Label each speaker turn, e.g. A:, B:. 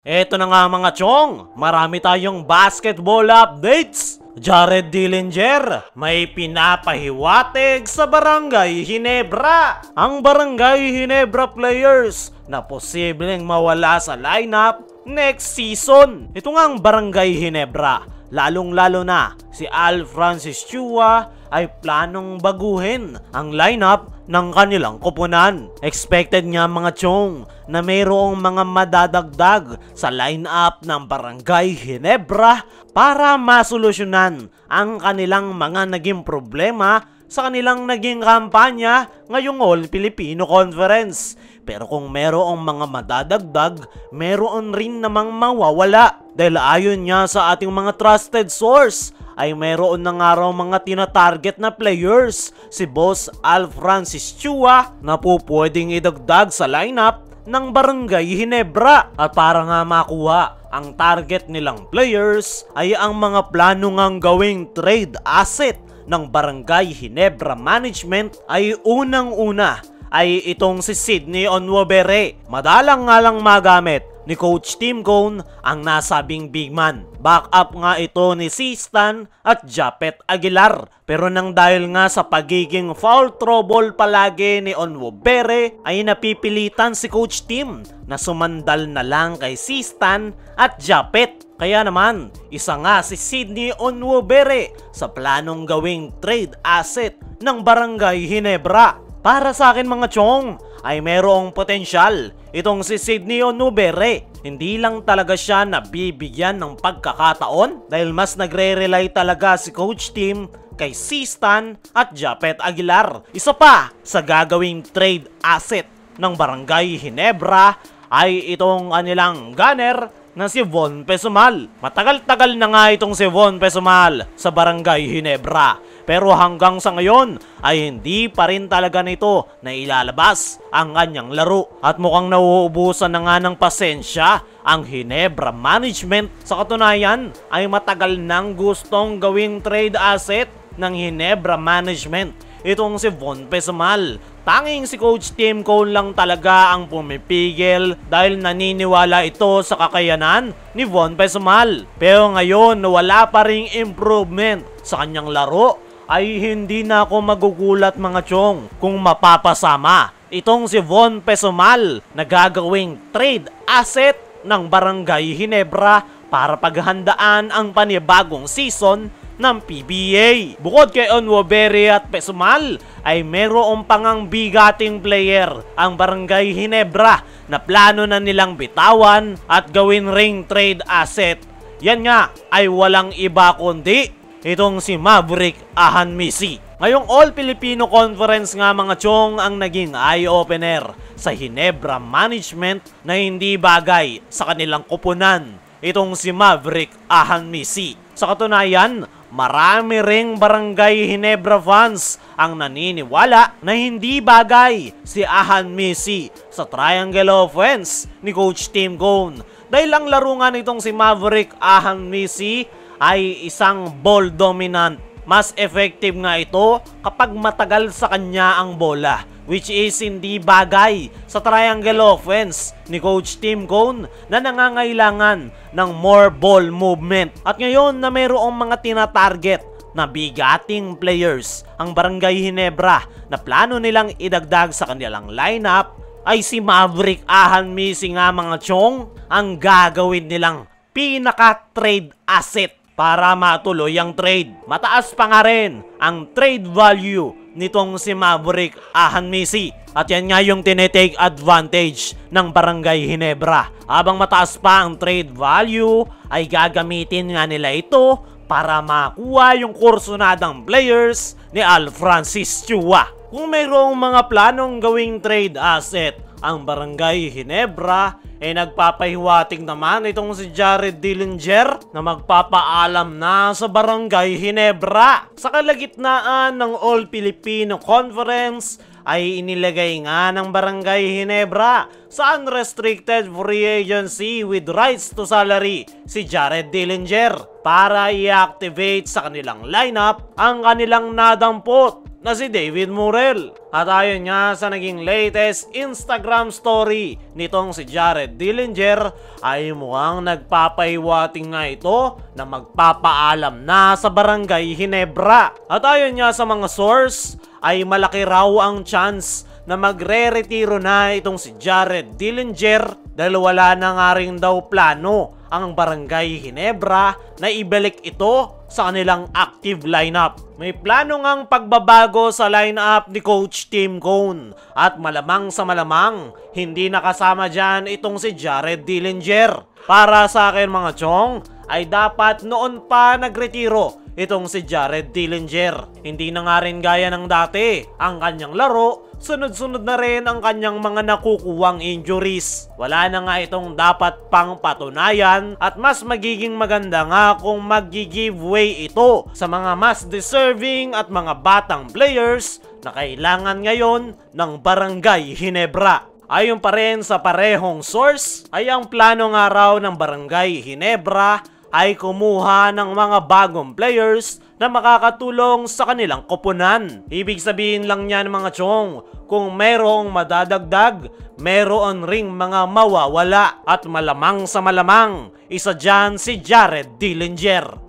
A: Eto na nga mga chong, marami tayong basketball updates. Jared Dillinger may pinapahiwatig sa Barangay Ginebra. Ang Barangay Ginebra players na posibleng mawala sa lineup next season. Ito nga ang Barangay Ginebra, lalong-lalo na si Al Francis Chua ay planong baguhin ang lineup ng kanilang koponan. Expected nga mga chong na mayroong mga madadagdag sa lineup ng Barangay Ginebra para masolusyonan ang kanilang mga naging problema sa kanilang naging kampanya ngayong All Filipino Conference. Pero kung mayroong mga madadagdag, mayroon rin namang mawawala. Dahil ayon niya sa ating mga trusted source, ay mayroon na nga raw mga tinatarget na players si Boss Al Francis Chua na po pwedeng idagdag sa lineup ng Barangay Ginebra. At para nga makuha ang target nilang players ay ang mga plano ngang gawing trade asset ng Barangay Ginebra Management ay unang-una ay itong si Sydney Onwabere. Madalang nga lang magamit ni Coach Tim Cone ang nasabing big man. Backup nga ito ni Sistan at Japet Aguilar. Pero nang dahil nga sa pagiging foul trouble palagi ni Onwabere ay napipilitan si Coach Tim na sumandal na lang kay Sistan at Japet. Kaya naman, isa nga si Sydney Onwabere sa planong gawing trade asset ng Barangay Ginebra. Para sa akin mga chong, ay mayroong potensyal itong si Sydney Onwabere. Hindi lang talaga siya nabibigyan ng pagkakataon dahil mas nagre-rely talaga si Coach Tim kay Sistan at Japet Aguilar. Isa pa sa gagawing trade asset ng Barangay Ginebra ay itong kanilang gunner na si Von Pesumal. Matagal-tagal na nga itong si Von Pesumal sa Barangay Ginebra. Pero hanggang sa ngayon ay hindi pa rin talaga nito na ilalabas ang kanyang laro. At mukhang nauubusan na nga ng pasensya ang Ginebra Management. Sa katunayan ay matagal nang gustong gawing trade asset ng Ginebra Management itong si Von Pesumal. Tanging si Coach Tim Cone lang talaga ang pumipigil dahil naniniwala ito sa kakayanan ni Von Pesumal. Pero ngayon wala pa ring improvement sa kanyang laro ay hindi na ako magugulat mga chong kung mapapasama itong si Von Pesumal na gagawing trade asset ng Barangay Ginebra para paghandaan ang panibagong season ng PBA. Bukod kay Onwabere at Pesumal ay mayroong pangang bigating player ang Barangay Ginebra na plano na nilang bitawan at gawin ring trade asset. Yan nga ay walang iba kundi itong si Maverick Ahanmisi. Ngayong All Filipino Conference nga mga chong ang naging eye-opener sa Ginebra Management na hindi bagay sa kanilang koponan itong si Maverick Ahanmisi. Sa katunayan, marami ring Barangay Ginebra fans ang naniniwala na hindi bagay si Ahanmisi sa triangle offense ni Coach Tim Cone. Dahil ang laro nga nitong si Maverick Ahanmisi ay isang ball dominant. Mas effective nga ito kapag matagal sa kanya ang bola, which is hindi bagay sa triangle offense ni Coach Tim Cone na nangangailangan ng more ball movement. At ngayon na mayroong mga tinatarget na bigating players ang Barangay Ginebra na plano nilang idagdag sa kanilang lineup ay si Maverick Ahanmisi nga mga chong ang gagawin nilang pinaka-trade asset para matuloy ang trade. Mataas pa nga rin ang trade value nitong si Maverick Ahanmisi. At yan nga yung tinetake advantage ng Barangay Ginebra. Habang mataas pa ang trade value, ay gagamitin nga nila ito para makuha yung kursunadang players ni Al Francis Chua. Kung mayroong mga planong gawing trade asset ang Barangay Ginebra, nagpapahiwatig naman itong si Jared Dillinger na magpapaalam na sa Barangay Ginebra. Sa kalagitnaan ng All Filipino Conference ay inilagay nga ng Barangay Ginebra sa unrestricted free agency with rights to salary si Jared Dillinger para i-activate sa kanilang lineup ang kanilang nadampot na si David Murrell. At ayon nga sa naging latest Instagram story nitong si Jared Dillinger ay mukhang nagpapahiwating nga ito na magpapaalam na sa Barangay Ginebra. At ayon nga sa mga source ay malaki raw ang chance na magre-retiro na itong si Jared Dillinger dahil wala na nga rin daw plano ang Barangay Ginebra na ibalik ito sa kanilang active lineup. May plano ngang pagbabago sa lineup ni Coach Tim Cone at malamang sa malamang hindi nakasama dyan itong si Jared Dillinger. Para sa akin mga chong ay dapat noon pa nagretiro itong si Jared Dillinger. Hindi na nga rin gaya ng dati ang kanyang laro. Sunod-sunod na rin ang kanyang mga nakukuwang injuries. Wala na nga itong dapat pang patunayan at mas magiging maganda nga kung mag-give way ito sa mga mas deserving at mga batang players na kailangan ngayon ng Barangay Ginebra. Ayon pa rin sa parehong source ay ang plano nga raw ng Barangay Ginebra ay kumuha ng mga bagong players na makakatulong sa kanilang koponan. Ibig sabihin lang niyan mga chong, kung merong madadagdag, meron ring mga mawawala at malamang sa malamang, isa dyan si Jared Dillinger.